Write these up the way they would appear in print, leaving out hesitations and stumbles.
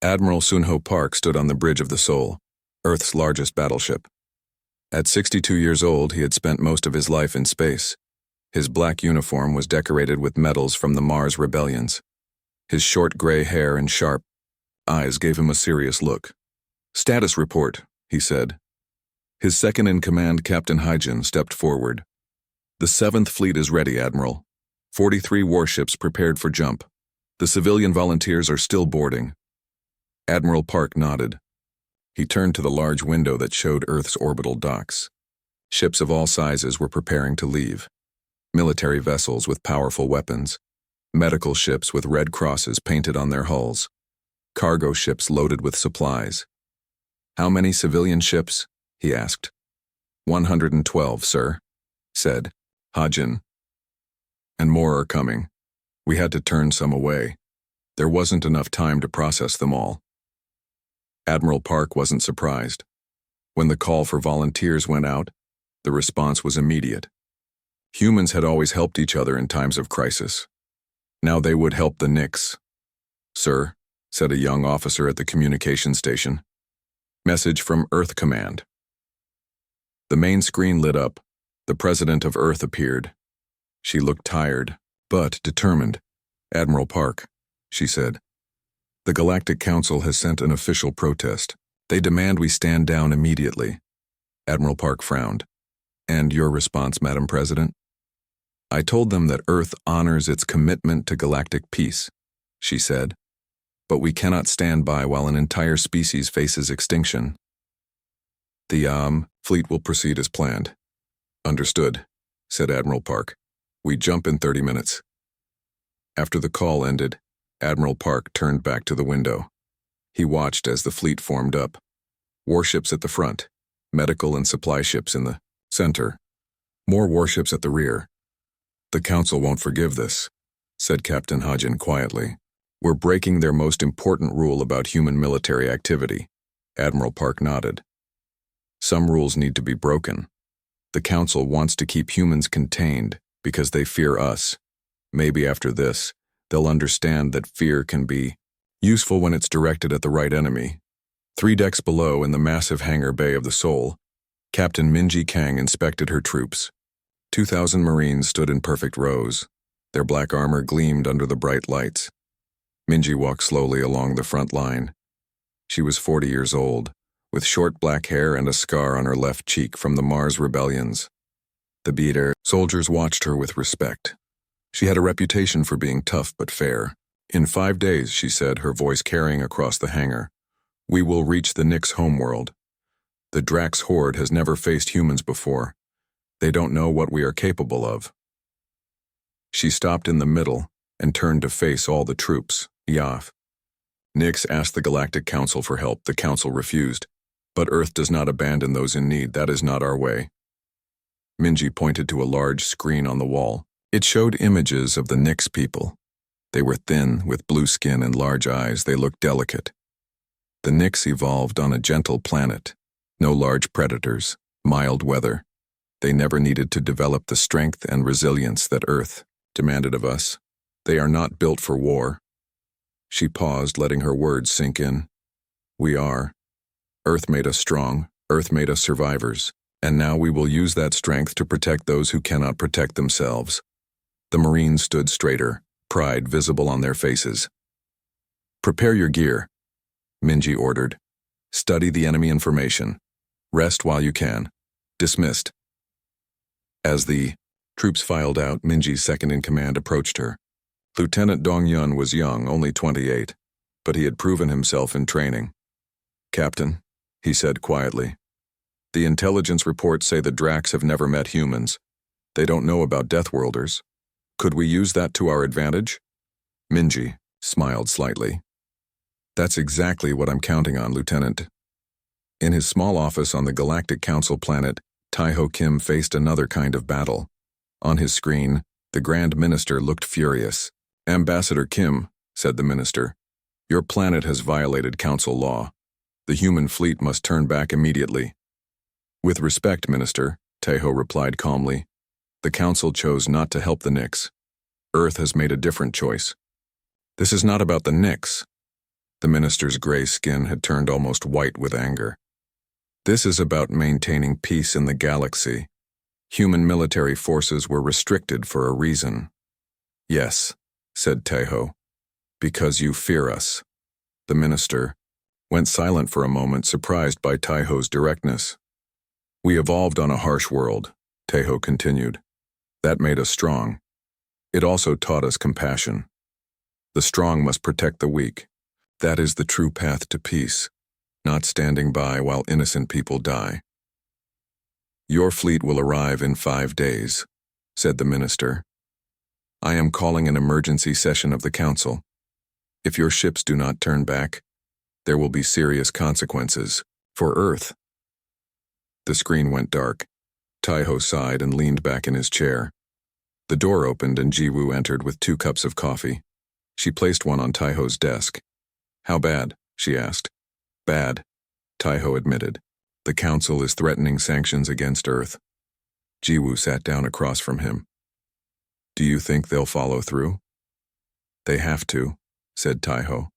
Admiral Sunho Park stood on the Bridge of the Soul, Earth's largest battleship. At 62 years old, he had spent most of his life in space. His black uniform was decorated with medals from the Mars rebellions. His short gray hair and sharp eyes gave him a serious look. "Status report," he said. His second-in-command, Captain Hyjin, stepped forward. "The 7th Fleet is ready, Admiral. 43 warships prepared for jump. The civilian volunteers are still boarding." Admiral Park nodded. He turned to the large window that showed Earth's orbital docks. Ships of all sizes were preparing to leave. Military vessels with powerful weapons, medical ships with red crosses painted on their hulls, cargo ships loaded with supplies. "How many civilian ships?" he asked. 112, sir," said Hyjin. "And more are coming. We had to turn some away. There wasn't enough time to process them all." Admiral Park wasn't surprised. When the call for volunteers went out, the response was immediate. Humans had always helped each other in times of crisis. Now they would help the Nix. "Sir," said a young officer at the communication station. "Message from Earth Command." The main screen lit up. The President of Earth appeared. She looked tired, but determined. "Admiral Park," she said. "The Galactic Council has sent an official protest. They demand we stand down immediately." Admiral Park frowned. "And your response, Madam President?" "I told them that Earth honors its commitment to galactic peace," she said. "But we cannot stand by while an entire species faces extinction. The fleet will proceed as planned." "Understood," said Admiral Park. "We jump in 30 minutes." After the call ended, Admiral Park turned back to the window. He watched as the fleet formed up. Warships at the front, medical and supply ships in the center, more warships at the rear. "The Council won't forgive this," said Captain Hyjin quietly. "We're breaking their most important rule about human military activity." Admiral Park nodded. "Some rules need to be broken. The Council wants to keep humans contained because they fear us. Maybe after this, they'll understand that fear can be useful when it's directed at the right enemy." 3 decks below, in the massive hangar bay of the Soul, Captain Minji Kang inspected her troops. 2,000 Marines stood in perfect rows. Their black armor gleamed under the bright lights. Minji walked slowly along the front line. She was 40 years old, with short black hair and a scar on her left cheek from the Mars rebellions. The beater soldiers watched her with respect. She had a reputation for being tough but fair. "In 5 days," she said, her voice carrying across the hangar, "we will reach the Nix homeworld. The Drax horde has never faced humans before. They don't know what we are capable of." She stopped in the middle and turned to face all the troops. "Yaf. Nix asked the Galactic Council for help. The Council refused. But Earth does not abandon those in need. That is not our way." Minji pointed to a large screen on the wall. It showed images of the Nix people. They were thin, with blue skin and large eyes. They looked delicate. The Nix evolved on a gentle planet. No large predators, mild weather. They never needed to develop the strength and resilience that Earth demanded of us. They are not built for war. She paused, letting her words sink in. "We are. Earth made us strong. Earth made us survivors. And now we will use that strength to protect those who cannot protect themselves." The Marines stood straighter, pride visible on their faces. "Prepare your gear," Minji ordered. "Study the enemy information. Rest while you can. Dismissed." As the troops filed out, Minji's second-in-command approached her. Lieutenant Dong Yun was young, only 28, but he had proven himself in training. "Captain," he said quietly, "the intelligence reports say the Drax have never met humans. They don't know about Deathworlders. Could we use that to our advantage?" Minji smiled slightly. "That's exactly what I'm counting on, Lieutenant." In his small office on the Galactic Council planet, Taiho Kim faced another kind of battle. On his screen, the Grand Minister looked furious. "Ambassador Kim," said the minister, "your planet has violated Council law. The human fleet must turn back immediately." "With respect, Minister," Taiho replied calmly, "the Council chose not to help the Nix. Earth has made a different choice." "This is not about the Nix." The minister's gray skin had turned almost white with anger. This is about maintaining peace in the galaxy. Human military forces were restricted for a reason. Yes, said Tahoe. Because you fear us. The minister went silent for a moment, surprised by Tahoe's directness. We evolved on a harsh world, Tahoe continued. That made us strong. It also taught us compassion. The strong must protect the weak. That is the true path to peace, not standing by while innocent people die. Your fleet will arrive in 5 days, said the minister. I am calling an emergency session of the council. If your ships do not turn back, there will be serious consequences for Earth. The screen went dark. Tahoe sighed and leaned back in his chair. The door opened and Jiwoo entered with 2 cups of coffee. She placed one on Tahoe's desk. How bad? She asked. Bad, Tahoe admitted. The council is threatening sanctions against Earth. Jiwoo sat down across from him. Do you think they'll follow through? They have to, said Tahoe.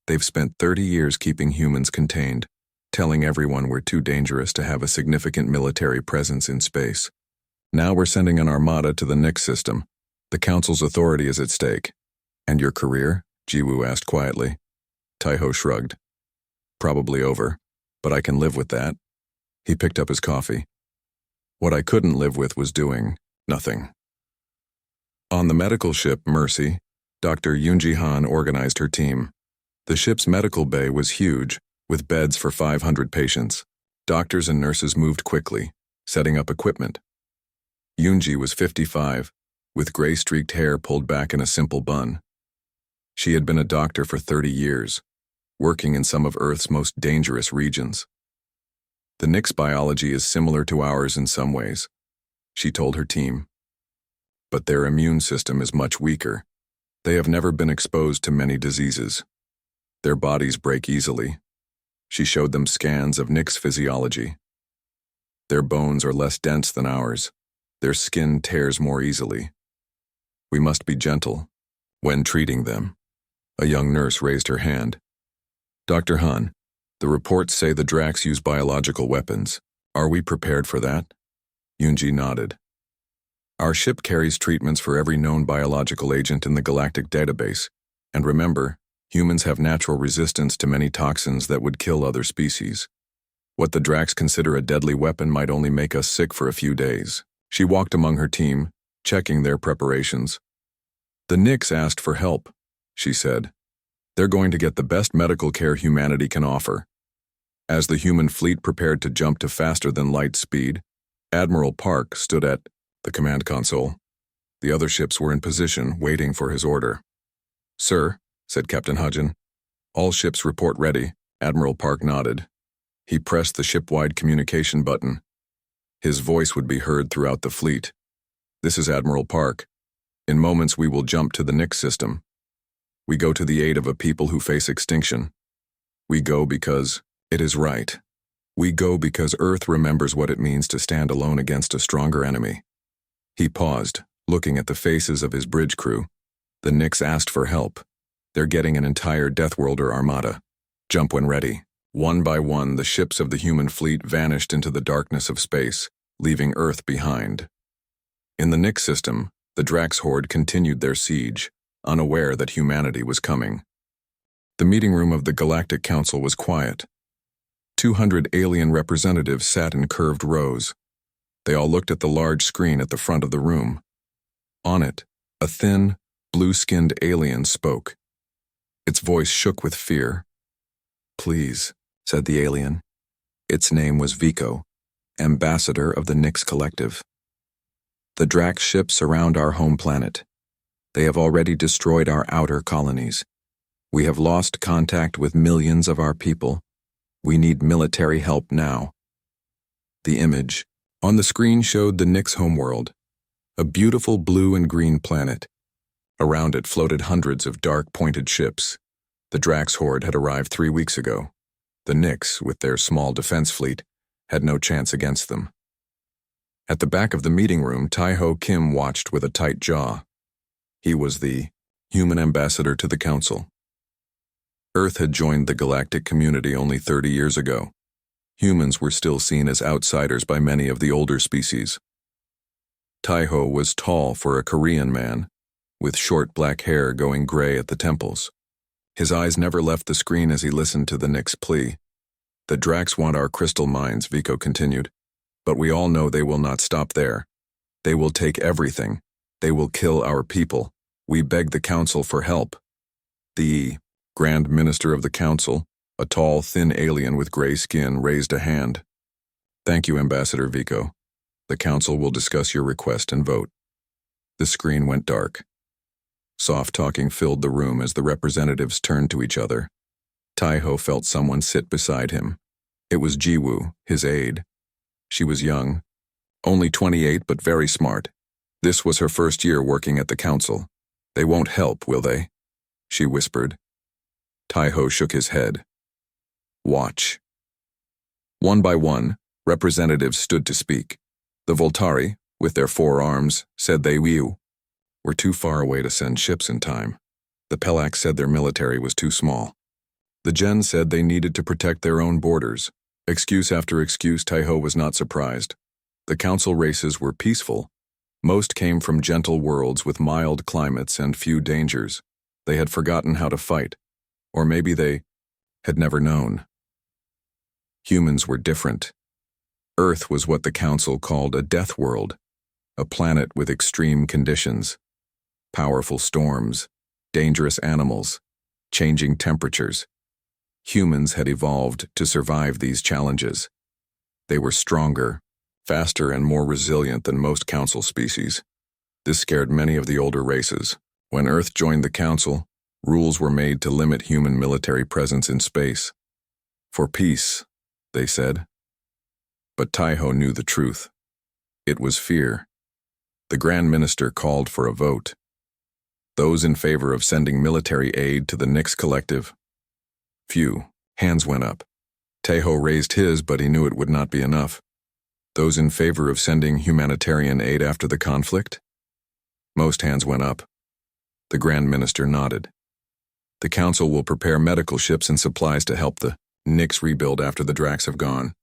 They've spent 30 years keeping humans contained, telling everyone we're too dangerous to have a significant military presence in space. Now we're sending an armada to the Nyx system. The council's authority is at stake. And your career? Jiwoo asked quietly. Tahoe shrugged. Probably over, but I can live with that. He picked up his coffee. What I couldn't live with was doing nothing. On the medical ship Mercy, Dr. Yoonji Han organized her team. The ship's medical bay was huge, with beds for 500 patients. Doctors and nurses moved quickly, setting up equipment. Yoonji was 55, with gray-streaked hair pulled back in a simple bun. She had been a doctor for 30 years, working in some of Earth's most dangerous regions. The Nyx biology is similar to ours in some ways, she told her team. But their immune system is much weaker. They have never been exposed to many diseases. Their bodies break easily. She showed them scans of Nyx physiology. Their bones are less dense than ours. Their skin tears more easily. We must be gentle when treating them. A young nurse raised her hand. Dr. Han, the reports say the Drax use biological weapons. Are we prepared for that? Yoonji nodded. Our ship carries treatments for every known biological agent in the Galactic database. And remember, humans have natural resistance to many toxins that would kill other species. What the Drax consider a deadly weapon might only make us sick for a few days. She walked among her team, checking their preparations. The Nyx asked for help, she said. They're going to get the best medical care humanity can offer. As the human fleet prepared to jump to faster-than-light speed, Admiral Park stood at the command console. The other ships were in position, waiting for his order. Sir, said Captain Hudgen. All ships report ready. Admiral Park nodded. He pressed the ship-wide communication button. His voice would be heard throughout the fleet. This is Admiral Park. In moments we will jump to the Nyx system. We go to the aid of a people who face extinction. We go because it is right. We go because Earth remembers what it means to stand alone against a stronger enemy. He paused, looking at the faces of his bridge crew. The Nyx asked for help. They're getting an entire Deathworlder Armada. Jump when ready. One by one, the ships of the human fleet vanished into the darkness of space, leaving Earth behind. In the Nyx system, the Drax horde continued their siege, unaware that humanity was coming. The meeting room of the Galactic Council was quiet. 200 alien representatives sat in curved rows. They all looked at the large screen at the front of the room. On it, a thin, blue-skinned alien spoke. Its voice shook with fear. Please, said the alien. Its name was Vico, ambassador of the Nyx Collective. The Drax ships surround our home planet. They have already destroyed our outer colonies. We have lost contact with millions of our people. We need military help now. The image on the screen showed the Nyx homeworld, a beautiful blue and green planet. Around it floated hundreds of dark, pointed ships. The Drax horde had arrived 3 weeks ago. The Nyx, with their small defense fleet, had no chance against them. At the back of the meeting room, Tae-ho Kim watched with a tight jaw. He was the human ambassador to the council. Earth had joined the galactic community only 30 years ago. Humans were still seen as outsiders by many of the older species. Taiho was tall for a Korean man, with short black hair going gray at the temples. His eyes never left the screen as he listened to the Nick's plea. "The Dracs want our crystal mines," Vico continued. "But we all know they will not stop there. They will take everything. They will kill our people. We beg the Council for help." The Grand Minister of the Council, a tall, thin alien with gray skin, raised a hand. "Thank you, Ambassador Vico. The Council will discuss your request and vote." The screen went dark. Soft talking filled the room as the representatives turned to each other. Taiho felt someone sit beside him. It was Jiwoo, his aide. She was young, only 28 but very smart. This was her first year working at the Council. "They won't help, will they?" she whispered. Taiho shook his head. "Watch." One by one, representatives stood to speak. The Voltari, with their 4 arms, said they were too far away to send ships in time. The Pelax said their military was too small. The Gen said they needed to protect their own borders. Excuse after excuse, Taiho was not surprised. The Council races were peaceful. Most came from gentle worlds with mild climates and few dangers. They had forgotten how to fight, or maybe they had never known. Humans were different. Earth was what the Council called a death world, a planet with extreme conditions. Powerful storms, dangerous animals, changing temperatures. Humans had evolved to survive these challenges. They were stronger, faster, and more resilient than most Council species. This scared many of the older races. When Earth joined the Council, rules were made to limit human military presence in space. For peace, they said. But Taiho knew the truth. It was fear. The Grand Minister called for a vote. Those in favor of sending military aid to the Nyx Collective? Few. Hands went up. Taiho raised his, but he knew it would not be enough. Those in favor of sending humanitarian aid after the conflict? Most hands went up. The Grand Minister nodded. The Council will prepare medical ships and supplies to help the Nyx rebuild after the Dracs have gone.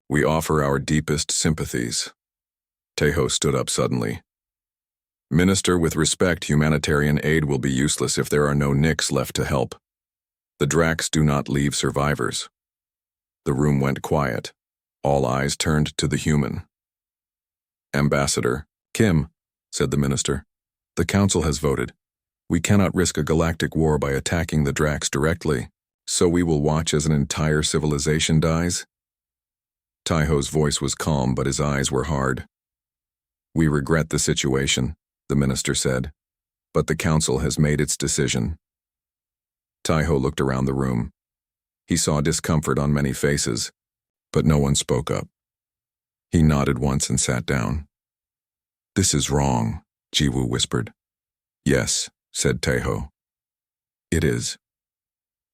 We offer our deepest sympathies. Taiho stood up suddenly. Minister, with respect, humanitarian aid will be useless if there are no Nyx left to help. The Dracs do not leave survivors. The room went quiet. All eyes turned to the human. Ambassador, Kim, said the minister. The Council has voted. We cannot risk a galactic war by attacking the Dracs directly, so we will watch as an entire civilization dies? Taiho's voice was calm, but his eyes were hard. We regret the situation, the minister said, but the Council has made its decision. Taiho looked around the room. He saw discomfort on many faces, but no one spoke up. He nodded once and sat down. This is wrong, Jiwoo whispered. Yes, said Taiho. It is.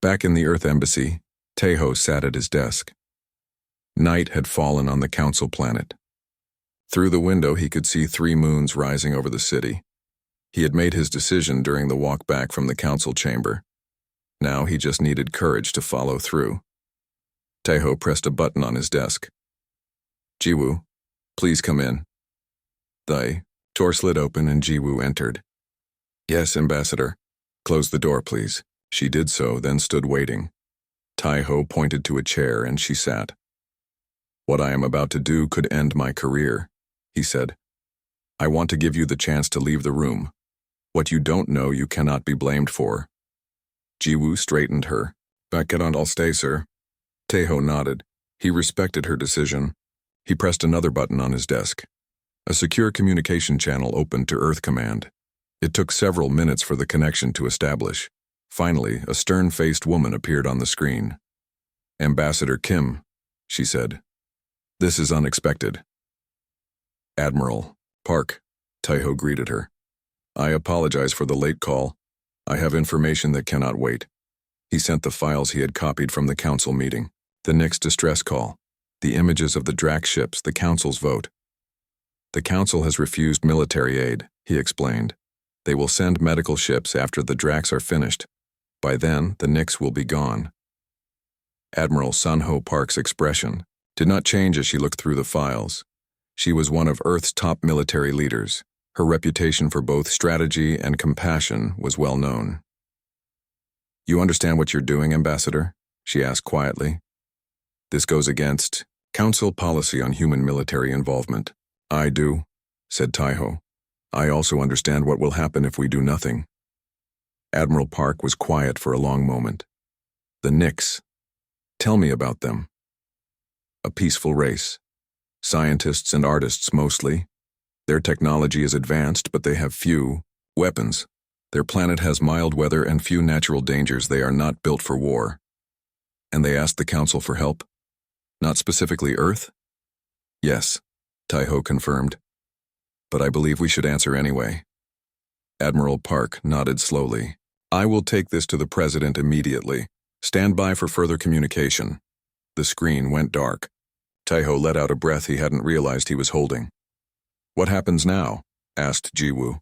Back in the Earth Embassy, Taiho sat at his desk. Night had fallen on the Council planet. Through the window he could see 3 moons rising over the city. He had made his decision during the walk back from the Council chamber. Now he just needed courage to follow through. Taiho pressed a button on his desk. Jiwoo, please come in. The door slid open and Jiwoo entered. Yes, Ambassador. Close the door, please. She did so, then stood waiting. Taiho pointed to a chair and she sat. What I am about to do could end my career, he said. I want to give you the chance to leave the room. What you don't know you cannot be blamed for. Jiwoo straightened her. I'll stay, sir. Taiho nodded. He respected her decision. He pressed another button on his desk. A secure communication channel opened to Earth Command. It took several minutes for the connection to establish. Finally, a stern-faced woman appeared on the screen. Ambassador Kim, she said. This is unexpected. Admiral Park, Taiho greeted her. I apologize for the late call. I have information that cannot wait. He sent the files he had copied from the Council meeting. The Nyx distress call. The images of the Drac ships, the Council's vote. The Council has refused military aid, he explained. They will send medical ships after the Dracs are finished. By then, the Nix will be gone. Admiral Sunho Park's expression did not change as she looked through the files. She was one of Earth's top military leaders. Her reputation for both strategy and compassion was well known. "You understand what you're doing, Ambassador?" she asked quietly. "This goes against Council policy on human military involvement." "I do," said Taiho. "I also understand what will happen if we do nothing." Admiral Park was quiet for a long moment. "The Nix. Tell me about them." "A peaceful race. Scientists and artists mostly. Their technology is advanced, but they have few weapons. Their planet has mild weather and few natural dangers. They are not built for war." "And they asked the Council for help? Not specifically Earth?" "Yes," Taiho confirmed. "But I believe we should answer anyway." Admiral Park nodded slowly. "I will take this to the President immediately. Stand by for further communication." The screen went dark. Taiho let out a breath he hadn't realized he was holding. "What happens now?" asked Jiwoo.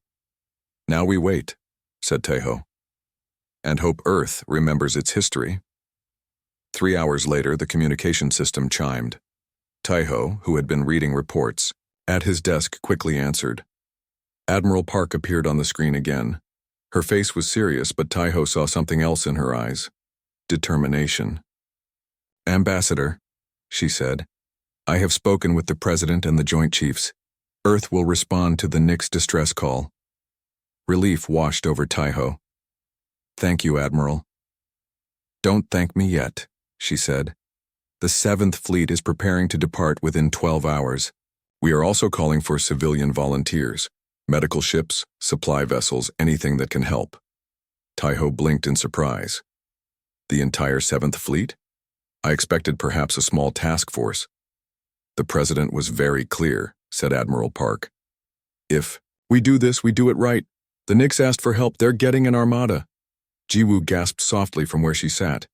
"Now we wait," said Taiho. "And hope Earth remembers its history." 3 hours later, the communication system chimed. Taiho, who had been reading reports, at his desk quickly answered. Admiral Park appeared on the screen again. Her face was serious, but Taiho saw something else in her eyes. Determination. "Ambassador," she said, "I have spoken with the President and the Joint Chiefs. Earth will respond to the Nix distress call." Relief washed over Taiho. "Thank you, Admiral." "Don't thank me yet," she said. "The 7th Fleet is preparing to depart within 12 hours. We are also calling for civilian volunteers, medical ships, supply vessels, anything that can help." Taiho blinked in surprise. "The entire 7th Fleet? I expected perhaps a small task force." "The President was very clear," said Admiral Park. "If we do this, we do it right. The Nix asked for help. They're getting an armada." Jiwoo gasped softly from where she sat.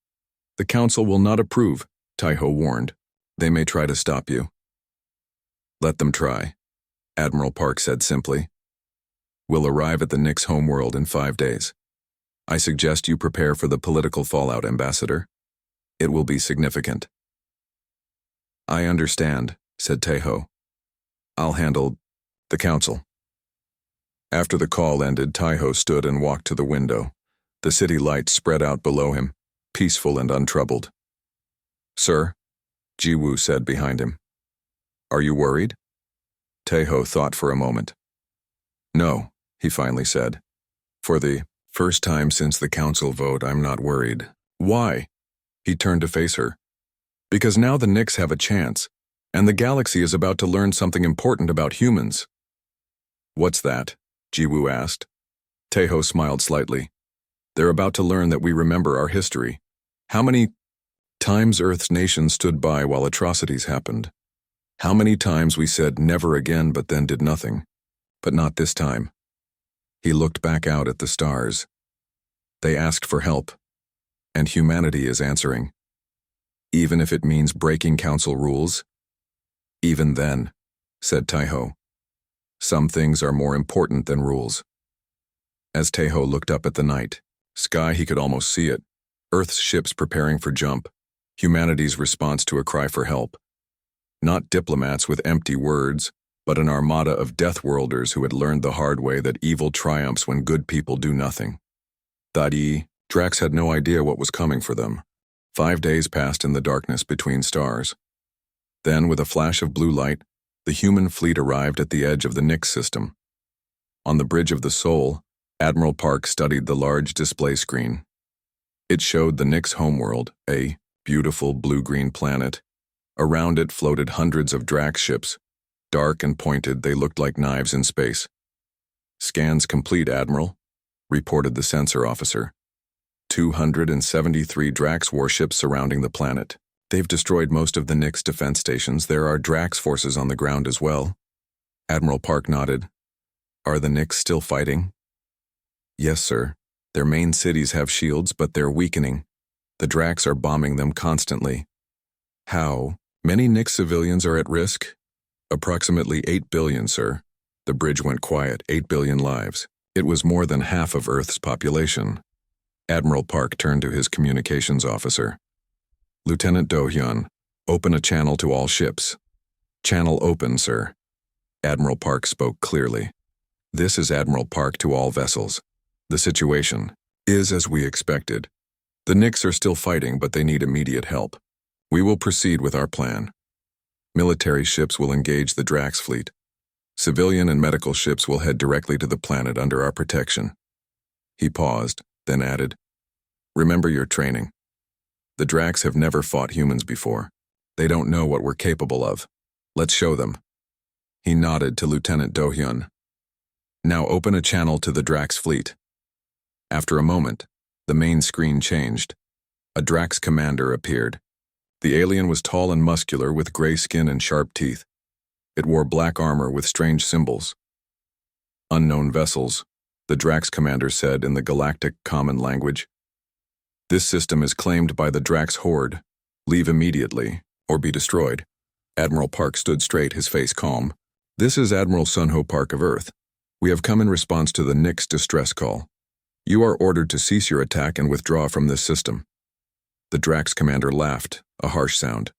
"The Council will not approve," Taiho warned. "They may try to stop you." "Let them try," Admiral Park said simply. "We'll arrive at the Nix homeworld in 5 days. I suggest you prepare for the political fallout, Ambassador. It will be significant." "I understand," said Taiho. "I'll handle the Council." After the call ended, Taiho stood and walked to the window. The city lights spread out below him, peaceful and untroubled. "Sir," Jiwoo said behind him. "Are you worried?" Taiho thought for a moment. "No," he finally said. "For the first time since the Council vote, I'm not worried." "Why?" He turned to face her. "Because now the Nix have a chance, and the galaxy is about to learn something important about humans." "What's that?" Jiwoo asked. Taiho smiled slightly. "They're about to learn that we remember our history. How many times Earth's nations stood by while atrocities happened. How many times we said never again but then did nothing. But not this time." He looked back out at the stars. "They asked for help, and humanity is answering. Even if it means breaking Council rules." "Even then," said Taiho. "Some things are more important than rules." As Taiho looked up at the night sky, he could almost see it. Earth's ships preparing for jump. Humanity's response to a cry for help. Not diplomats with empty words, but an armada of Deathworlders who had learned the hard way that evil triumphs when good people do nothing. Drax had no idea what was coming for them. 5 days passed in the darkness between stars. Then, with a flash of blue light, the human fleet arrived at the edge of the Nix system. On the bridge of the Soul, Admiral Park studied the large display screen. It showed the Nix homeworld, a beautiful blue-green planet. Around it floated hundreds of Drax ships. Dark and pointed, they looked like knives in space. "Scans complete, Admiral," reported the sensor officer. 273 Drax warships surrounding the planet. They've destroyed most of the Nix defense stations. There are Drax forces on the ground as well. Admiral Park nodded. "Are the Nix still fighting?" "Yes, sir. Their main cities have shields, but they're weakening. The Drax are bombing them constantly." "How many Nix civilians are at risk?" "Approximately 8 billion, sir." The bridge went quiet. 8 billion lives. It was more than half of Earth's population. Admiral Park turned to his communications officer. Lieutenant Do-hyun, open a channel to all ships. Channel open, sir. Admiral Park spoke clearly. This is Admiral Park to all vessels. The situation is as we expected. The Knicks are still fighting, but they need immediate help. We will proceed with our plan. Military ships will engage the Drax fleet. Civilian and medical ships will head directly to the planet under our protection. He paused, then added, remember your training. The Drax have never fought humans before. They don't know what we're capable of. Let's show them. He nodded to Lieutenant Do-hyun. Now open a channel to the Drax fleet. After a moment, the main screen changed. A Drax commander appeared. The alien was tall and muscular with gray skin and sharp teeth. It wore black armor with strange symbols. Unknown vessels, the Drax commander said in the Galactic common language. This system is claimed by the Drax horde. Leave immediately, or be destroyed. Admiral Park stood straight, his face calm. This is Admiral Sunho Park of Earth. We have come in response to the Knicks distress call. You are ordered to cease your attack and withdraw from this system. The Drax commander laughed, a harsh sound.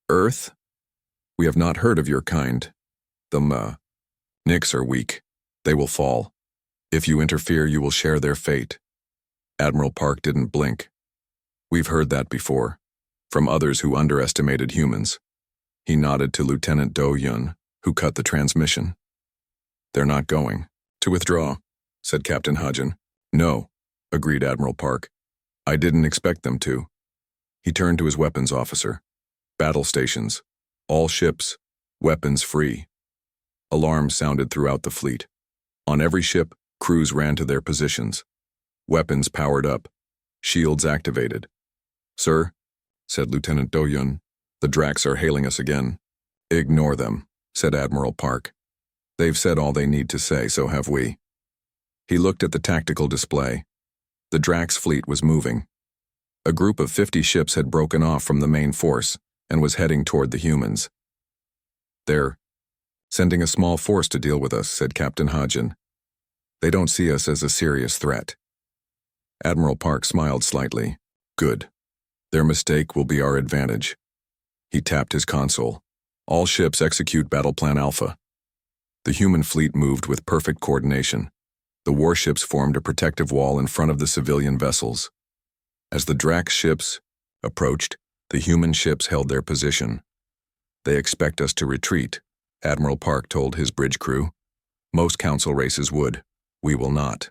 Earth? We have not heard of your kind. The Knicks are weak. They will fall. If you interfere, you will share their fate. Admiral Park didn't blink. We've heard that before, from others who underestimated humans. He nodded to Lieutenant Do-hyun, who cut the transmission. They're not going to withdraw, said Captain Hajin. No, agreed Admiral Park. I didn't expect them to. He turned to his weapons officer. Battle stations. All ships. Weapons free. Alarms sounded throughout the fleet. On every ship, crews ran to their positions. Weapons powered up. Shields activated. Sir, said Lieutenant Do-hyun, the Drax are hailing us again. Ignore them, said Admiral Park. They've said all they need to say, so have we. He looked at the tactical display. The Drax fleet was moving. A group of 50 ships had broken off from the main force and was heading toward the humans. They're sending a small force to deal with us, said Captain Hajin. They don't see us as a serious threat. Admiral Park smiled slightly. Good. Their mistake will be our advantage. He tapped his console. All ships execute Battle Plan Alpha. The human fleet moved with perfect coordination. The warships formed a protective wall in front of the civilian vessels. As the Drax ships approached, the human ships held their position. They expect us to retreat, Admiral Park told his bridge crew. Most council races would. We will not.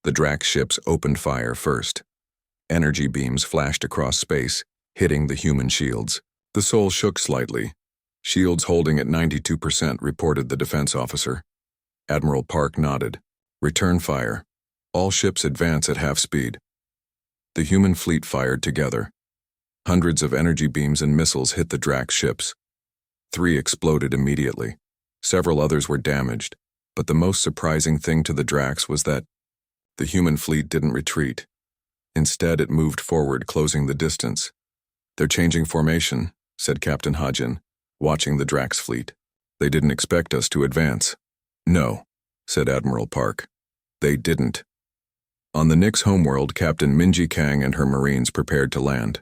The Drax ships opened fire first. Energy beams flashed across space, hitting the human shields. The Sol shook slightly. Shields holding at 92%, reported the defense officer. Admiral Park nodded. Return fire. All ships advance at half speed. The human fleet fired together. Hundreds of energy beams and missiles hit the Drax ships. 3 exploded immediately. Several others were damaged, but the most surprising thing to the Drax was that the human fleet didn't retreat. Instead, it moved forward, closing the distance. They're changing formation, said Captain Hajin, watching the Drax fleet. They didn't expect us to advance. No, said Admiral Park. They didn't. On the Knicks' homeworld, Captain Minji Kang and her Marines prepared to land.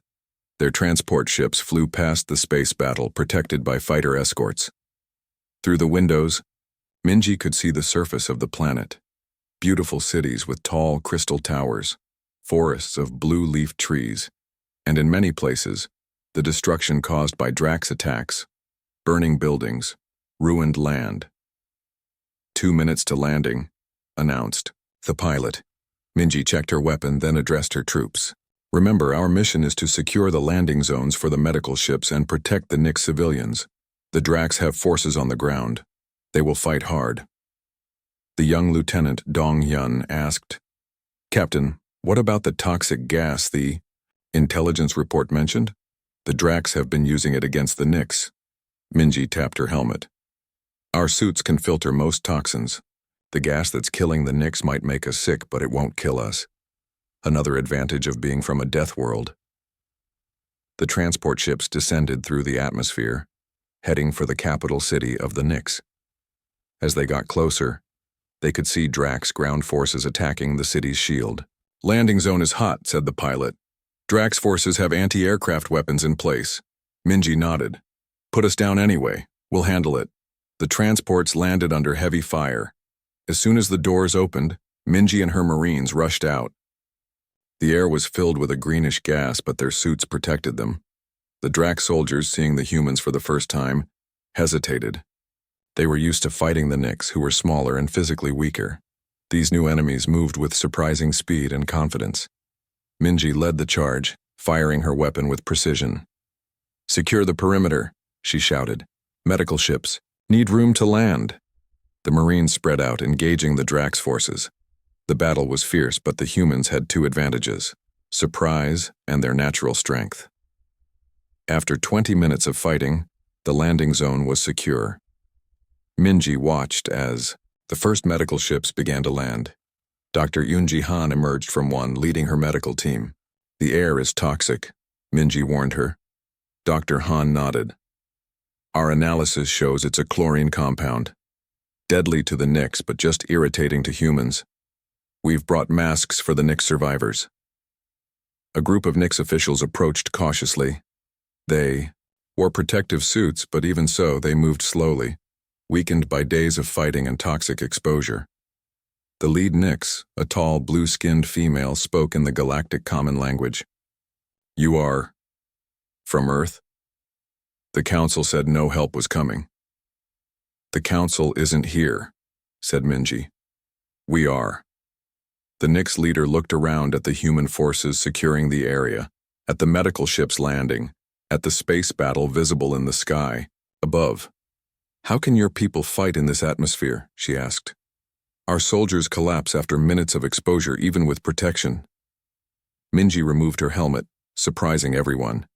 Their transport ships flew past the space battle, protected by fighter escorts. Through the windows, Minji could see the surface of the planet. Beautiful cities with tall crystal towers, forests of blue-leaf trees, and in many places, the destruction caused by Drax attacks, burning buildings, ruined land. 2 minutes to landing, announced the pilot. Minji checked her weapon, then addressed her troops. Remember, our mission is to secure the landing zones for the medical ships and protect the Knicks civilians. The Drax have forces on the ground. They will fight hard. The young Lieutenant Dong-hyun asked, Captain, what about the toxic gas the intelligence report mentioned? The Drax have been using it against the Knicks. Minji tapped her helmet. Our suits can filter most toxins. The gas that's killing the Knicks might make us sick, but it won't kill us. Another advantage of being from a death world. The transport ships descended through the atmosphere, heading for the capital city of the Knicks. As they got closer, they could see Drax ground forces attacking the city's shield. Landing zone is hot, said the pilot. Drax forces have anti-aircraft weapons in place. Minji nodded. Put us down anyway. We'll handle it. The transports landed under heavy fire. As soon as the doors opened, Minji and her Marines rushed out. The air was filled with a greenish gas, but their suits protected them. The Drax soldiers, seeing the humans for the first time, hesitated. They were used to fighting the Nyx, who were smaller and physically weaker. These new enemies moved with surprising speed and confidence. Minji led the charge, firing her weapon with precision. "Secure the perimeter," she shouted. "Medical ships. Need room to land." The Marines spread out, engaging the Drax forces. The battle was fierce, but the humans had two advantages: surprise and their natural strength. After 20 minutes of fighting, the landing zone was secure. Minji watched as the first medical ships began to land. Dr. Yoonji Han emerged from one, leading her medical team. "The air is toxic," Minji warned her. Dr. Han nodded. "Our analysis shows it's a chlorine compound. Deadly to the Nyx, but just irritating to humans. We've brought masks for the Nyx survivors." A group of Nyx officials approached cautiously. They wore protective suits, but even so, they moved slowly, weakened by days of fighting and toxic exposure. The lead Nyx, a tall, blue-skinned female, spoke in the Galactic common language. "You are from Earth?" The council said no help was coming. "The council isn't here," said Minji. "We are." The Nyx leader looked around at the human forces securing the area, at the medical ships landing, at the space battle visible in the sky, above. "How can your people fight in this atmosphere?" she asked. "Our soldiers collapse after minutes of exposure, even with protection." Minji removed her helmet, surprising everyone.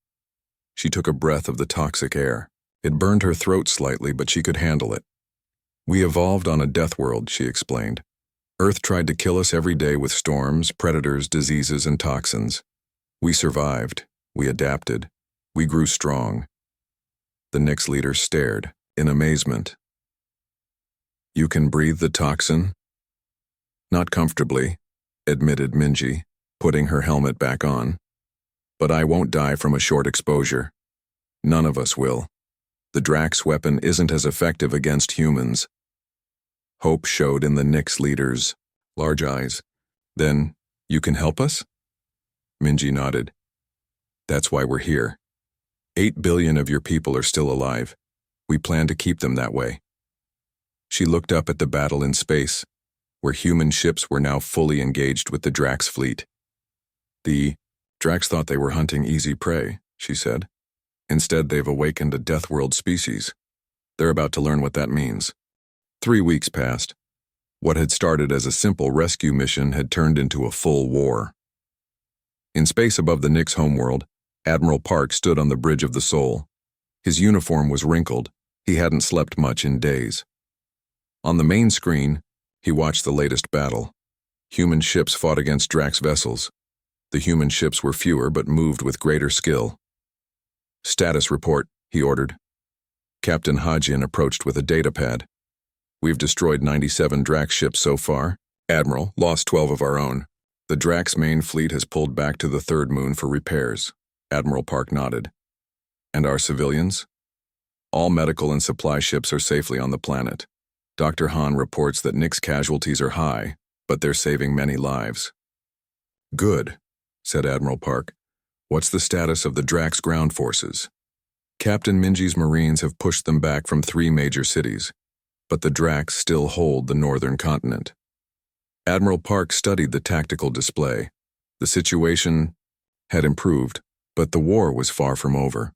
She took a breath of the toxic air. It burned her throat slightly, but she could handle it. "We evolved on a death world," she explained. "Earth tried to kill us every day with storms, predators, diseases, and toxins. We survived. We adapted. We grew strong." The Nyx leader stared, in amazement. "You can breathe the toxin?" "Not comfortably," admitted Minji, putting her helmet back on. "But I won't die from a short exposure. None of us will. The Drax weapon isn't as effective against humans." Hope showed in the Nyx leader's large eyes. "Then, you can help us?" Minji nodded. "That's why we're here. 8 billion of your people are still alive. We plan to keep them that way." She looked up at the battle in space, where human ships were now fully engaged with the Drax fleet. "The Drax thought they were hunting easy prey," she said. "Instead, they've awakened a Deathworld species. They're about to learn what that means." 3 weeks passed. What had started as a simple rescue mission had turned into a full war. In space above the Nyx homeworld, Admiral Park stood on the bridge of the Soul. His uniform was wrinkled. He hadn't slept much in days. On the main screen, he watched the latest battle. Human ships fought against Drax vessels. The human ships were fewer but moved with greater skill. "Status report," he ordered. Captain Hajian approached with a data pad. "We've destroyed 97 Drax ships so far. Admiral, lost 12 of our own. The Drax main fleet has pulled back to the third moon for repairs." Admiral Park nodded. "And our civilians?" "All medical and supply ships are safely on the planet. Dr. Han reports that Nyx casualties are high, but they're saving many lives." "Good," said Admiral Park. "What's the status of the Drax ground forces?" "Captain Minji's Marines have pushed them back from 3 major cities, but the Drax still hold the northern continent." Admiral Park studied the tactical display. The situation had improved, but the war was far from over.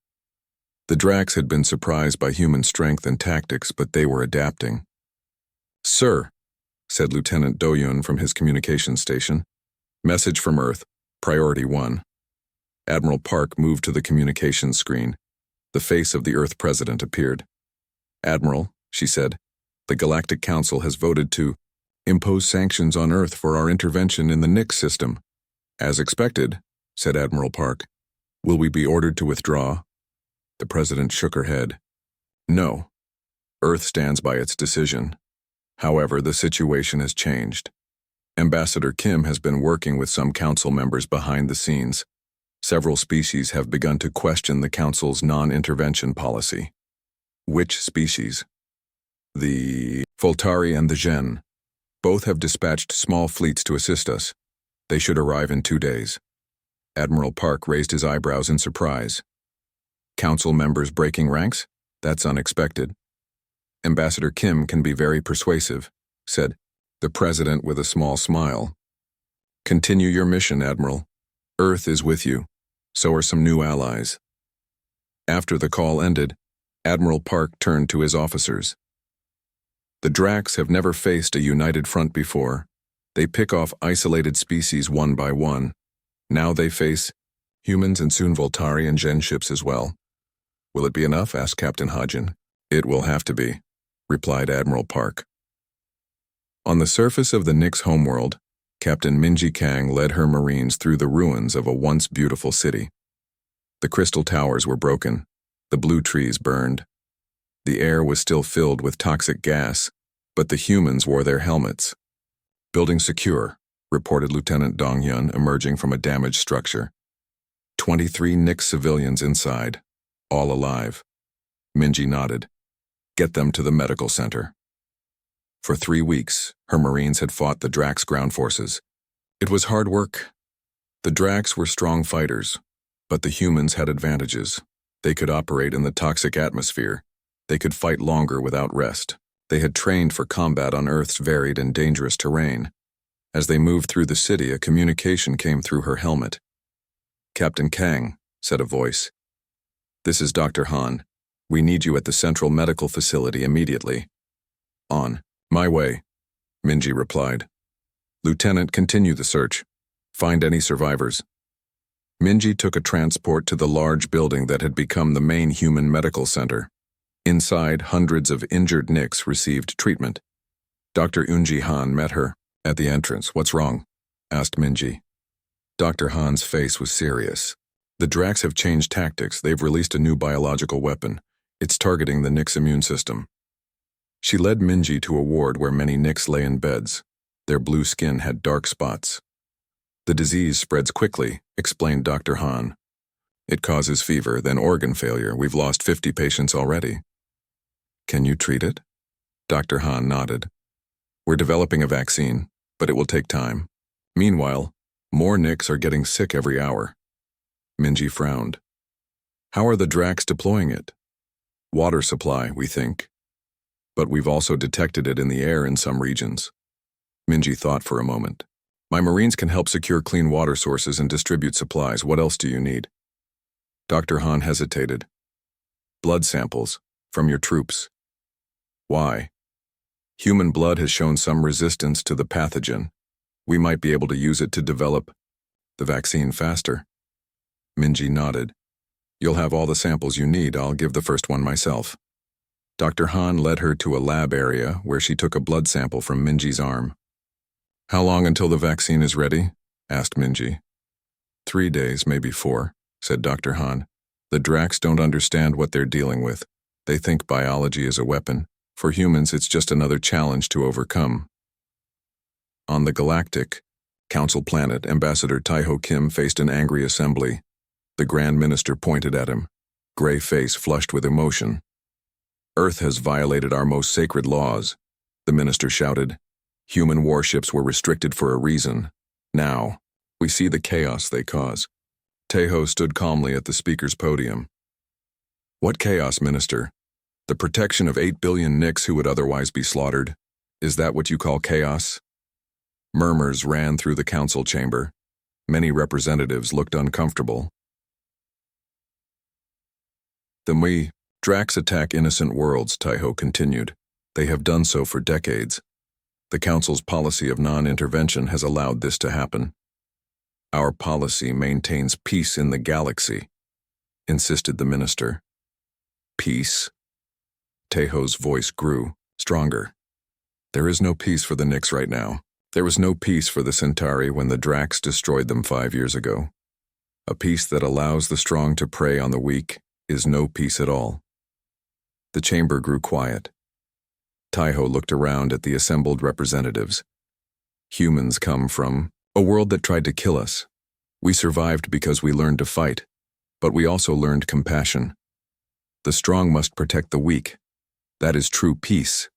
The Drax had been surprised by human strength and tactics, but they were adapting. "Sir," said Lieutenant Doyun from his communications station. "Message from Earth, Priority 1. Admiral Park moved to the communications screen. The face of the Earth president appeared. "Admiral," she said, "the Galactic Council has voted to impose sanctions on Earth for our intervention in the Nyx system." "As expected," said Admiral Park. "Will we be ordered to withdraw?" The president shook her head. "No. Earth stands by its decision. However, the situation has changed. Ambassador Kim has been working with some council members behind the scenes. Several species have begun to question the council's non-intervention policy. Which species? The Voltari and the Gen. Both have dispatched small fleets to assist us. They should arrive in 2 days. Admiral Park raised his eyebrows in surprise. Council members breaking ranks? That's unexpected. Ambassador Kim can be very persuasive, said the president with a small smile. Continue your mission, Admiral. Earth is with you. So are some new allies. After the call ended, Admiral Park turned to his officers. The Dracs have never faced a united front before. They pick off isolated species one by one. Now they face humans and soon Voltari and Gen ships as well. Will it be enough? Asked Captain Hodgin. It will have to be, replied Admiral Park. On the surface of the Nyx homeworld, Captain Minji Kang led her Marines through the ruins of a once beautiful city. The crystal towers were broken, the blue trees burned. The air was still filled with toxic gas, but the humans wore their helmets. Building secure, reported Lieutenant Dong Yun, emerging from a damaged structure. 23 Nyx civilians inside, all alive. Minji nodded. Get them to the medical center. For 3 weeks, her Marines had fought the Drax ground forces. It was hard work. The Drax were strong fighters, but the humans had advantages. They could operate in the toxic atmosphere. They could fight longer without rest. They had trained for combat on Earth's varied and dangerous terrain. As they moved through the city, a communication came through her helmet. Captain Kang, said a voice. This is Dr. Han. We need you at the Central Medical Facility immediately. On my way, Minji replied. Lieutenant, continue the search. Find any survivors. Minji took a transport to the large building that had become the main human medical center. Inside, hundreds of injured Nyx received treatment. Dr. Eunji Han met her at the entrance. What's wrong? Asked Minji. Dr. Han's face was serious. The Drax have changed tactics. They've released a new biological weapon. It's targeting the Nyx immune system. She led Minji to a ward where many Nyx lay in beds. Their blue skin had dark spots. The disease spreads quickly, explained Dr. Han. It causes fever, then organ failure. We've lost 50 patients already. Can you treat it? Dr. Han nodded. We're developing a vaccine, but it will take time. Meanwhile, more Nyx are getting sick every hour. Minji frowned. How are the Drax deploying it? Water supply, we think. But we've also detected it in the air in some regions. Minji thought for a moment. My Marines can help secure clean water sources and distribute supplies. What else do you need? Dr. Han hesitated. Blood samples, from your troops. Why? Human blood has shown some resistance to the pathogen. We might be able to use it to develop the vaccine faster. Minji nodded. You'll have all the samples you need. I'll give the first one myself. Dr. Han led her to a lab area where she took a blood sample from Minji's arm. How long until the vaccine is ready? Asked Minji. 3 days, maybe 4, said Dr. Han. The Drax don't understand what they're dealing with. They think biology is a weapon. For humans, it's just another challenge to overcome. On the Galactic, Council planet, Ambassador Taiho Kim faced an angry assembly. The Grand Minister pointed at him, gray face flushed with emotion. Earth has violated our most sacred laws, the minister shouted. Human warships were restricted for a reason. Now, we see the chaos they cause. Taiho stood calmly at the speaker's podium. What chaos, Minister? The protection of 8 billion Nyx who would otherwise be slaughtered. Is that what you call chaos? Murmurs ran through the council chamber. Many representatives looked uncomfortable. Then we, Drax attack innocent worlds, Taiho continued. They have done so for decades. The Council's policy of non-intervention has allowed this to happen. Our policy maintains peace in the galaxy, insisted the minister. Peace? Taiho's voice grew, stronger. There is no peace for the Nyx right now. There was no peace for the Centauri when the Drax destroyed them 5 years ago. A peace that allows the strong to prey on the weak is no peace at all. The chamber grew quiet. Taiho looked around at the assembled representatives. Humans come from a world that tried to kill us. We survived because we learned to fight, but we also learned compassion. The strong must protect the weak. That is true peace.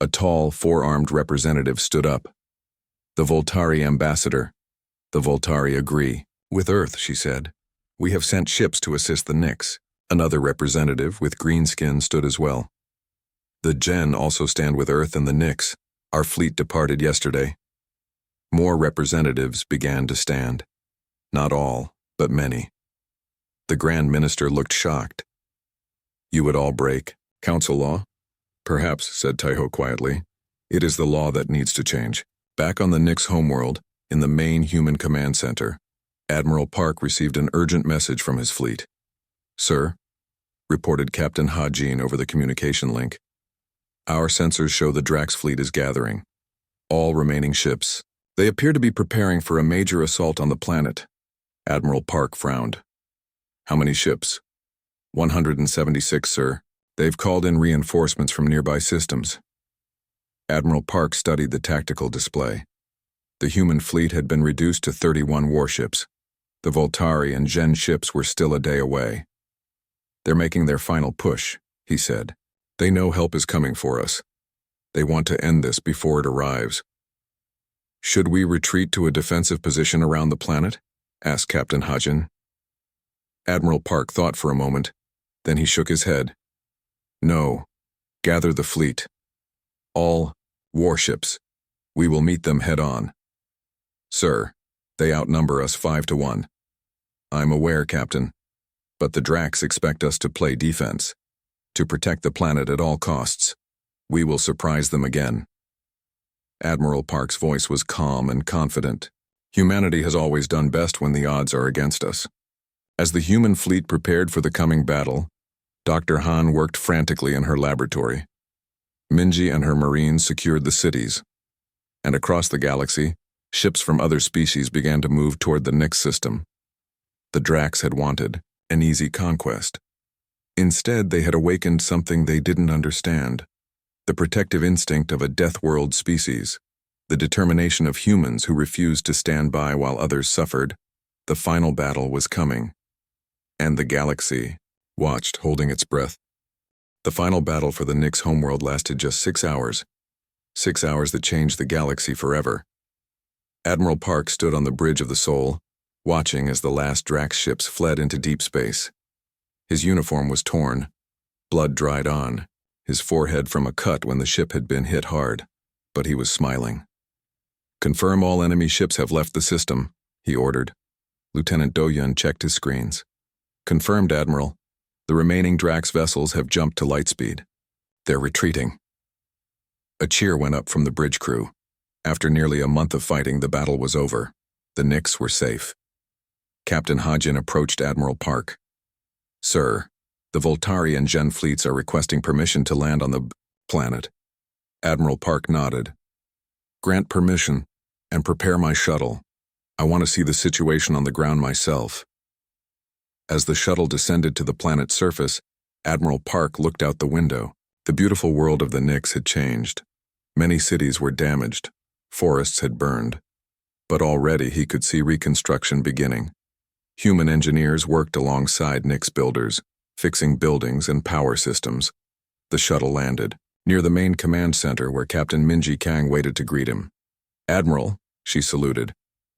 A tall, four-armed representative stood up. The Voltari ambassador. The Voltari agree. With Earth, she said. We have sent ships to assist the Nix. Another representative with green skin stood as well. The Gen also stand with Earth and the Nix. Our fleet departed yesterday. More representatives began to stand. Not all, but many. The Grand Minister looked shocked. You would all break council law? Perhaps, said Taiho quietly. It is the law that needs to change. Back on the Nix homeworld, in the main human command center, Admiral Park received an urgent message from his fleet. Sir, reported Captain Hajin over the communication link. Our sensors show the Drax fleet is gathering. All remaining ships. They appear to be preparing for a major assault on the planet. Admiral Park frowned. How many ships? 176, sir. They've called in reinforcements from nearby systems. Admiral Park studied the tactical display. The human fleet had been reduced to 31 warships. The Voltari and Gen ships were still a day away. They're making their final push, he said. They know help is coming for us. They want to end this before it arrives. Should we retreat to a defensive position around the planet? Asked Captain Hajin. Admiral Park thought for a moment. Then he shook his head. No. Gather the fleet. All warships. We will meet them head-on. Sir, they outnumber us 5-1. I'm aware, Captain. But the Drax expect us to play defense. To protect the planet at all costs. We will surprise them again. Admiral Park's voice was calm and confident. Humanity has always done best when the odds are against us. As the human fleet prepared for the coming battle, Dr. Han worked frantically in her laboratory. Minji and her Marines secured the cities. And across the galaxy, ships from other species began to move toward the Nix system. The Drax had wanted an easy conquest. Instead, they had awakened something they didn't understand. The protective instinct of a Deathworld species. The determination of humans who refused to stand by while others suffered. The final battle was coming. And the galaxy watched, holding its breath. The final battle for the Nix homeworld lasted just 6 hours. 6 hours that changed the galaxy forever. Admiral Park stood on the bridge of the Soul, watching as the last Drax ships fled into deep space. His uniform was torn. Blood dried on, his forehead from a cut when the ship had been hit hard, but he was smiling. Confirm all enemy ships have left the system, he ordered. Lieutenant Doyun checked his screens. Confirmed, Admiral. The remaining Drax vessels have jumped to lightspeed. They're retreating. A cheer went up from the bridge crew. After nearly a month of fighting, the battle was over. The Nix were safe. Captain Hajin approached Admiral Park. Sir, the Voltari and Gen fleets are requesting permission to land on the planet. Admiral Park nodded. Grant permission, and prepare my shuttle. I want to see the situation on the ground myself. As the shuttle descended to the planet's surface, Admiral Park looked out the window. The beautiful world of the Nix had changed. Many cities were damaged. Forests had burned. But already he could see reconstruction beginning. Human engineers worked alongside Nix builders, fixing buildings and power systems. The shuttle landed, near the main command center where Captain Minji Kang waited to greet him. Admiral, she saluted.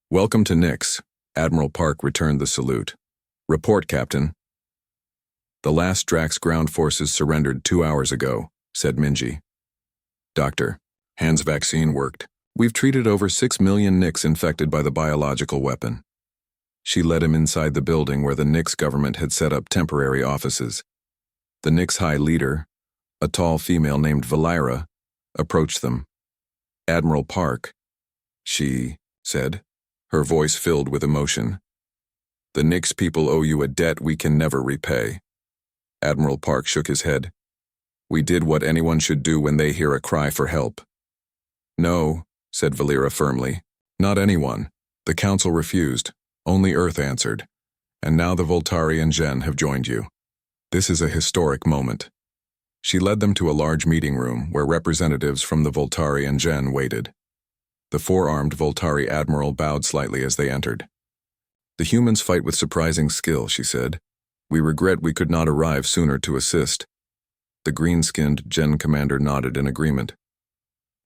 Welcome to Nix. Admiral Park returned the salute. Report, Captain. The last Drax ground forces surrendered 2 hours ago, said Minji. Doctor, Han's vaccine worked. We've treated over 6 million Nix infected by the biological weapon. She led him inside the building where the Nix government had set up temporary offices. The Nix High leader, a tall female named Valira, approached them. Admiral Park, she said, her voice filled with emotion. The Nix people owe you a debt we can never repay. Admiral Park shook his head. We did what anyone should do when they hear a cry for help. No, said Valira firmly. Not anyone. The council refused. Only Earth answered. And now the Voltari and Gen have joined you. This is a historic moment. She led them to a large meeting room where representatives from the Voltari and Gen waited. The four-armed Voltari admiral bowed slightly as they entered. "The humans fight with surprising skill," she said. "We regret we could not arrive sooner to assist." The green-skinned Gen Commander nodded in agreement.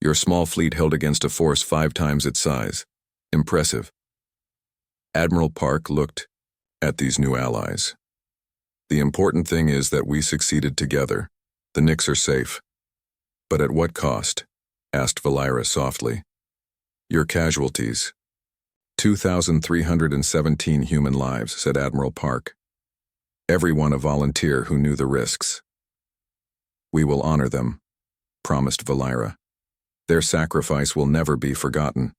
"Your small fleet held against a force 5 times its size. Impressive." Admiral Park looked at these new allies. "The important thing is that we succeeded together. The Nix are safe." "But at what cost?" asked Valira softly. "Your casualties." 2,317 human lives, said Admiral Park. "Everyone a volunteer who knew the risks." "We will honor them," promised Valira. "Their sacrifice will never be forgotten."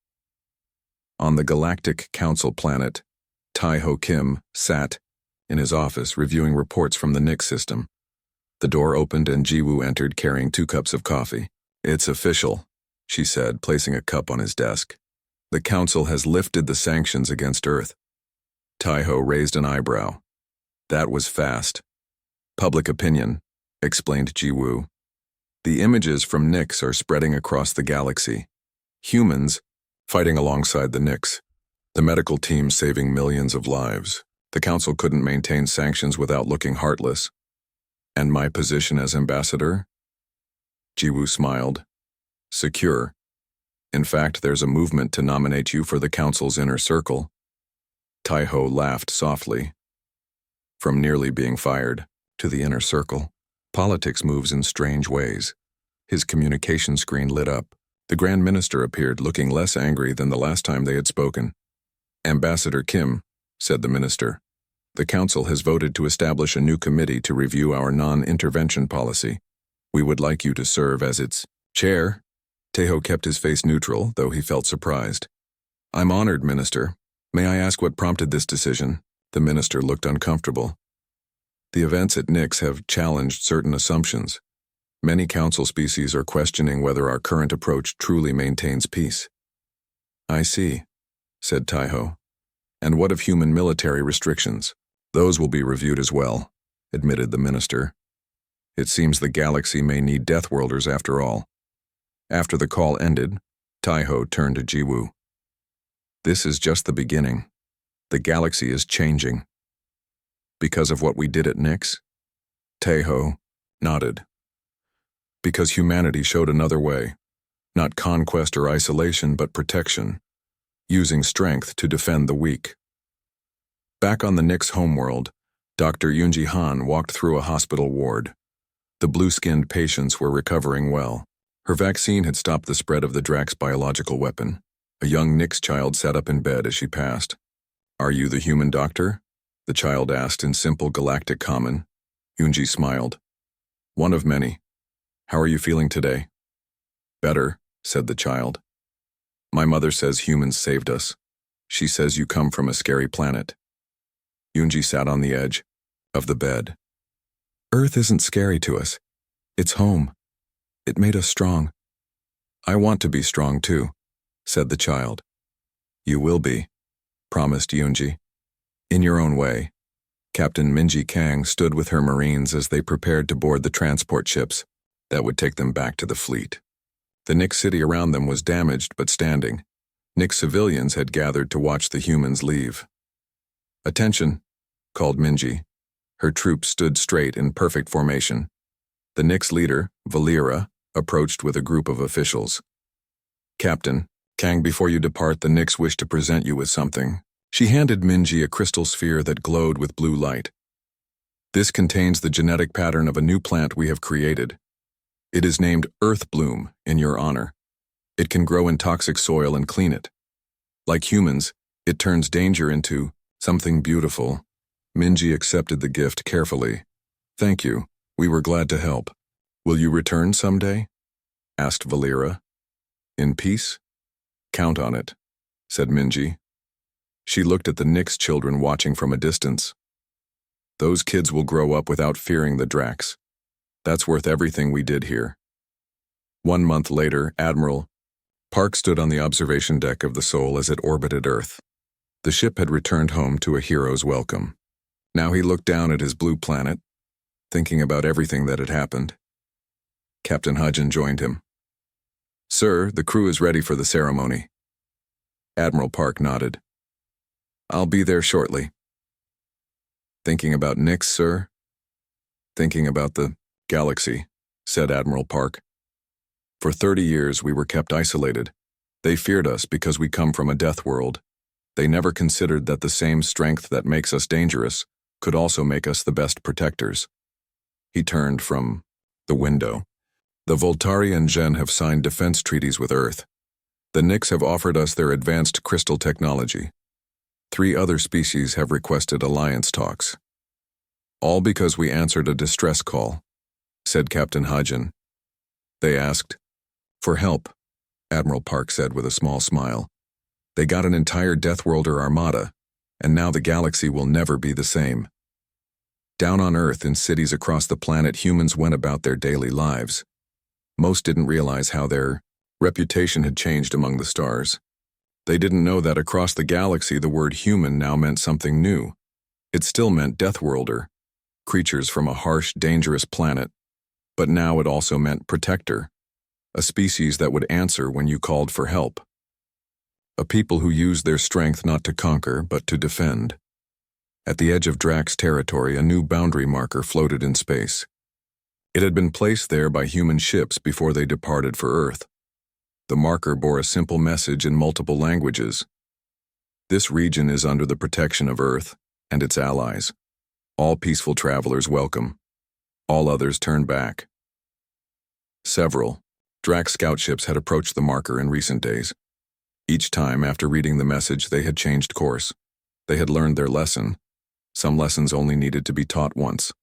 On the Galactic Council planet, Tai-Ho Kim sat in his office reviewing reports from the Nix system. The door opened and Jiwoo entered carrying 2 cups of coffee. "It's official," she said, placing a cup on his desk. "The Council has lifted the sanctions against Earth." Tai-Ho raised an eyebrow. "That was fast." "Public opinion," explained Jiwoo. "The images from Nix are spreading across the galaxy. Humans fighting alongside the Nix. The medical team saving millions of lives. The Council couldn't maintain sanctions without looking heartless." "And my position as ambassador?" Jiwoo smiled. "Secure. In fact, there's a movement to nominate you for the Council's inner circle." Tai-Ho laughed softly. From nearly being fired to the inner circle, politics moves in strange ways. His communication screen lit up. The Grand Minister appeared, looking less angry than the last time they had spoken. "Ambassador Kim," said the minister, "the Council has voted to establish a new committee to review our non-intervention policy. We would like you to serve as its chair." Tai-Ho kept his face neutral, though he felt surprised. "I'm honored, Minister. May I ask what prompted this decision?" The minister looked uncomfortable. "The events at Nix have challenged certain assumptions. Many Council species are questioning whether our current approach truly maintains peace." "I see," said Tai-Ho. "And what of human military restrictions?" "Those will be reviewed as well," admitted the minister. "It seems the galaxy may need Deathworlders after all." After the call ended, Tai-Ho turned to Jiwoo. "This is just the beginning. The galaxy is changing." "Because of what we did at Nix?" Tai-Ho nodded. "Because humanity showed another way. Not conquest or isolation, but protection. Using strength to defend the weak." Back on the Nix homeworld, Dr. Yoonji Han walked through a hospital ward. The blue-skinned patients were recovering well. Her vaccine had stopped the spread of the Drax biological weapon. A young Nix child sat up in bed as she passed. "Are you the human doctor?" the child asked in simple Galactic common. Yoonji smiled. "One of many. How are you feeling today?" "Better," said the child. "My mother says humans saved us. She says you come from a scary planet." Yoonji sat on the edge of the bed. "Earth isn't scary to us. It's home. It made us strong." "I want to be strong too," said the child. "You will be," promised Yoonji. "In your own way." Captain Minji Kang stood with her Marines as they prepared to board the transport ships that would take them back to the fleet. The Nix city around them was damaged but standing. Nix civilians had gathered to watch the humans leave. "Attention," called Minji. Her troops stood straight in perfect formation. The Nix leader, Valira, approached with a group of officials. "Captain, Kang, before you depart, the Nix wish to present you with something." She handed Minji a crystal sphere that glowed with blue light. "This contains the genetic pattern of a new plant we have created. It is named Earth Bloom in your honor. It can grow in toxic soil and clean it. Like humans, it turns danger into something beautiful." Minji accepted the gift carefully. "Thank you. We were glad to help." "Will you return someday?" asked Valira. "In peace?" "Count on it," said Minji. She looked at the Nix children watching from a distance. "Those kids will grow up without fearing the Drax. That's worth everything we did here." 1 month later, Admiral Park stood on the observation deck of the Soul as it orbited Earth. The ship had returned home to a hero's welcome. Now he looked down at his blue planet, thinking about everything that had happened. Captain Hudgen joined him. "Sir, the crew is ready for the ceremony." Admiral Park nodded. I'll be there shortly. Thinking about Nix, sir? Thinking about the galaxy, said Admiral Park. For 30 years we were kept isolated. They feared us because we come from a death world. They never considered that the same strength that makes us dangerous could also make us the best protectors. He turned from the window. The Voltari and Gen have signed defense treaties with Earth. The Nix have offered us their advanced crystal technology. 3 other species have requested alliance talks. All because we answered a distress call, said Captain Hagen. They asked for help, Admiral Park said with a small smile. They got an entire Deathworlder Armada, and now the galaxy will never be the same. Down on Earth, in cities across the planet, humans went about their daily lives. Most didn't realize how their reputation had changed among the stars. They didn't know that across the galaxy the word human now meant something new. It still meant Deathworlder, creatures from a harsh, dangerous planet, but now it also meant protector, a species that would answer when you called for help. A people who used their strength not to conquer, but to defend. At the edge of Drax territory, a new boundary marker floated in space. It had been placed there by human ships before they departed for Earth. The marker bore a simple message in multiple languages. This region is under the protection of Earth and its allies. All peaceful travelers welcome. All others turn back. Several Drax scout ships had approached the marker in recent days. Each time, after reading the message, they had changed course. They had learned their lesson. Some lessons only needed to be taught once.